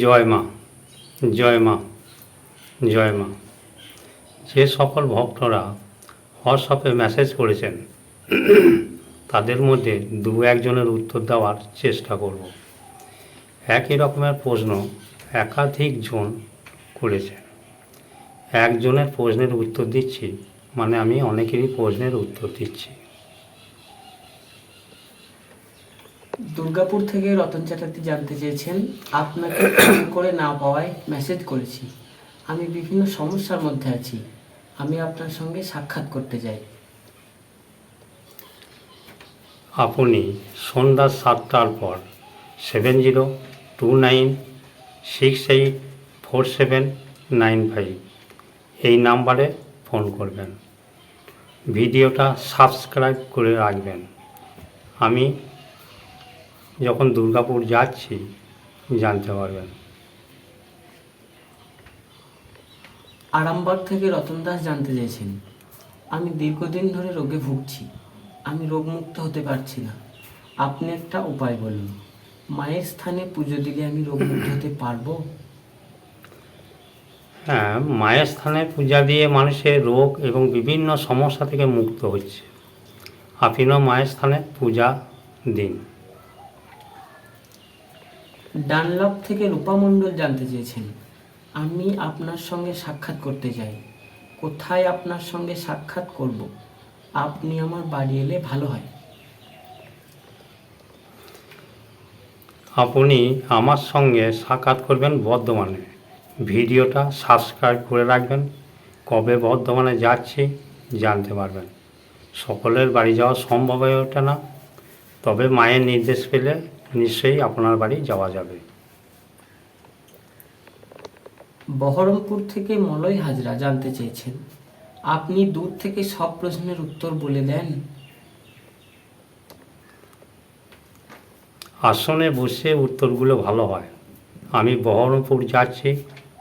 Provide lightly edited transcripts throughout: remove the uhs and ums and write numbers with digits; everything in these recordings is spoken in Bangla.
জয় মা, জয় মা, জয় মা। যে সকল ভক্তরা হোয়াটসঅ্যাপে মেসেজ করেছেন তাদের মধ্যে দু একজনের উত্তর দেওয়ার চেষ্টা করব। একই রকমের প্রশ্ন একাধিক জন করেছেন। একজনের প্রশ্নের উত্তর দিচ্ছি মানে আমি অনেকেরই প্রশ্নের উত্তর দিচ্ছি। দুর্গাপুর থেকে রতন চ্যাটার্জি জানতে চেয়েছেন, আপনাকে ফোন করে না পাওয়ায় মেসেজ করেছি। আমি বিভিন্ন সমস্যার মধ্যে আছি, আমি আপনার সঙ্গে সাক্ষাৎ করতে চাই। আপনি সন্ধ্যা 7টার পর 7029684795 এই নাম্বারে ফোন করবেন। ভিডিওটা সাবস্ক্রাইব করে রাখবেন। আমি যখন দুর্গাপুর যাচ্ছি জানতে পারবেন। আরামবাগ থেকে রতন দাস জানতে চেয়েছেন, আমি দীর্ঘদিন ধরে রোগে ভুগছি, আমি রোগমুক্ত হতে পারছি না, আপনি একটা উপায় বলুন। মায়ের স্থানে পুজো দিলে আমি রোগমুক্ত হতে পারবো? হ্যাঁ, মায়ের স্থানে পূজা দিয়ে মানুষের রোগ এবং বিভিন্ন সমস্যা থেকে মুক্ত হচ্ছে। আপনিও মায়ের স্থানে পূজা দিন। ডানলপ থেকে রূপা মণ্ডল জানতে চেয়েছেন, আমি আপনার সঙ্গে সাক্ষাৎ করতে চাই, কোথায় আপনার সঙ্গে সাক্ষাৎ করব? আপনি আমার বাড়ি এলে ভালো হয়। আপনি আমার সঙ্গে সাক্ষাৎ করবেন বর্ধমানে। ভিডিওটা সাবস্ক্রাইব করে রাখবেন। কবে বর্ধমানে যাচ্ছি জানতে পারবেন। সকলের বাড়ি যাওয়া সম্ভব হয়ে ওঠে না, তবে মায়ের নির্দেশ পেলে নিশ্চয়ই আপনার বাড়ি যাওয়া যাবে। বহরমপুর থেকে মলয় হাজরা জানতে চেয়েছেন, আপনি দূর থেকে সব প্রশ্নের উত্তর বলে দেন। আসনে বসে উত্তরগুলো ভালো হয়। আমি বহরমপুর যাচ্ছি,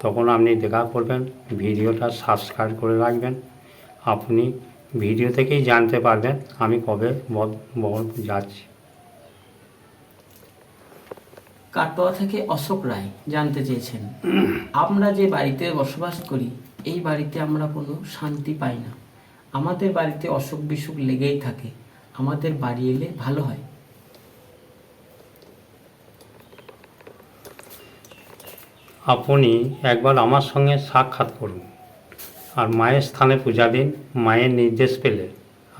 তখন আপনি দেখা করবেন, ভিডিওটা সাবস্ক্রাইব করে রাখবেন। আপনি ভিডিও থেকেই জানতে পারবেন আমি কবে বহরমপুর যাচ্ছি। কাটোয়া থেকে অশোক রায় জানতে চেয়েছেন, আমরা যে বাড়িতে বসবাস করি এই বাড়িতে আমরা কোনো শান্তি পাই না, আমাদের বাড়িতে অসুখ বিসুখ লেগেই থাকে, আমাদের বাড়ি এলে ভালো হয়। আপনি একবার আমার সঙ্গে সাক্ষাৎ করুন আর মায়ের স্থানে পূজা দিন। মায়ের নির্দেশ পেলে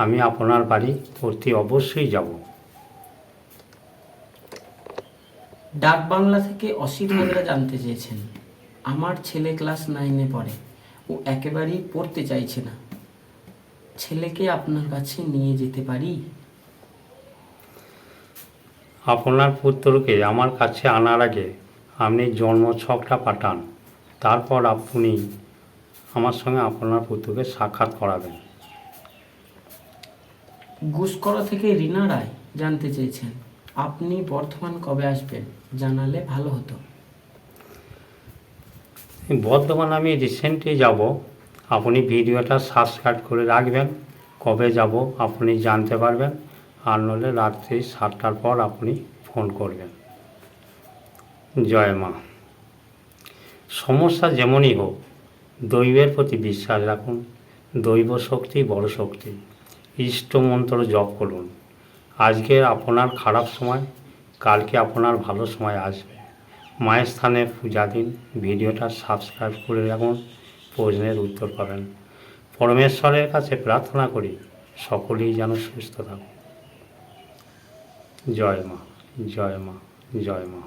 আমি আপনার বাড়ি অতি অবশ্যই যাব। ডাক বাংলা থেকে অসিত হাজরা জানতে চেয়েছেন, আমার ছেলে ক্লাস 9-এ পড়ে, ও একেবারেই পড়তে চাইছে না, ছেলেকে আপনার কাছে নিয়ে যেতে পারি? আপনার পুত্রকে আমার কাছে আনার আগে আপনি জন্মছকটা পাঠান, তারপর আপনি আমার সঙ্গে আপনার পুত্রকে সাক্ষাৎ করাবেন। গুসকরা থেকে রীনা রায় জানতে চেয়েছেন, আপনি বর্ধমান কবে আসবেন, জানালে ভালো হতো। বর্ধমান আমি রিসেন্টলি যাব। আপনি ভিডিওটা সাবস্ক্রাইব করে রাখবেন। কবে যাব আপনি জানতে পারবেন, আর নইলে রাত্রি 7টার পর আপনি ফোন করবেন। জয় মা। সমস্যা যেমনই হোক, দৈবের প্রতি বিশ্বাস রাখুন। দৈব শক্তি বড় শক্তি। ইষ্ট মন্ত্র জপ করুন। আজকে আপনার খারাপ সময়, কালকে আপনার ভালো সময় আসবে। মায়ের স্থানে পূজা দিন। ভিডিওটা সাবস্ক্রাইব করে রাখুন, প্রশ্নের উত্তর পাবেন। পরমেশ্বরের কাছে প্রার্থনা করি সকলেই যেন সুস্থ থাকুন। জয় মা, জয় মা, জয় মা।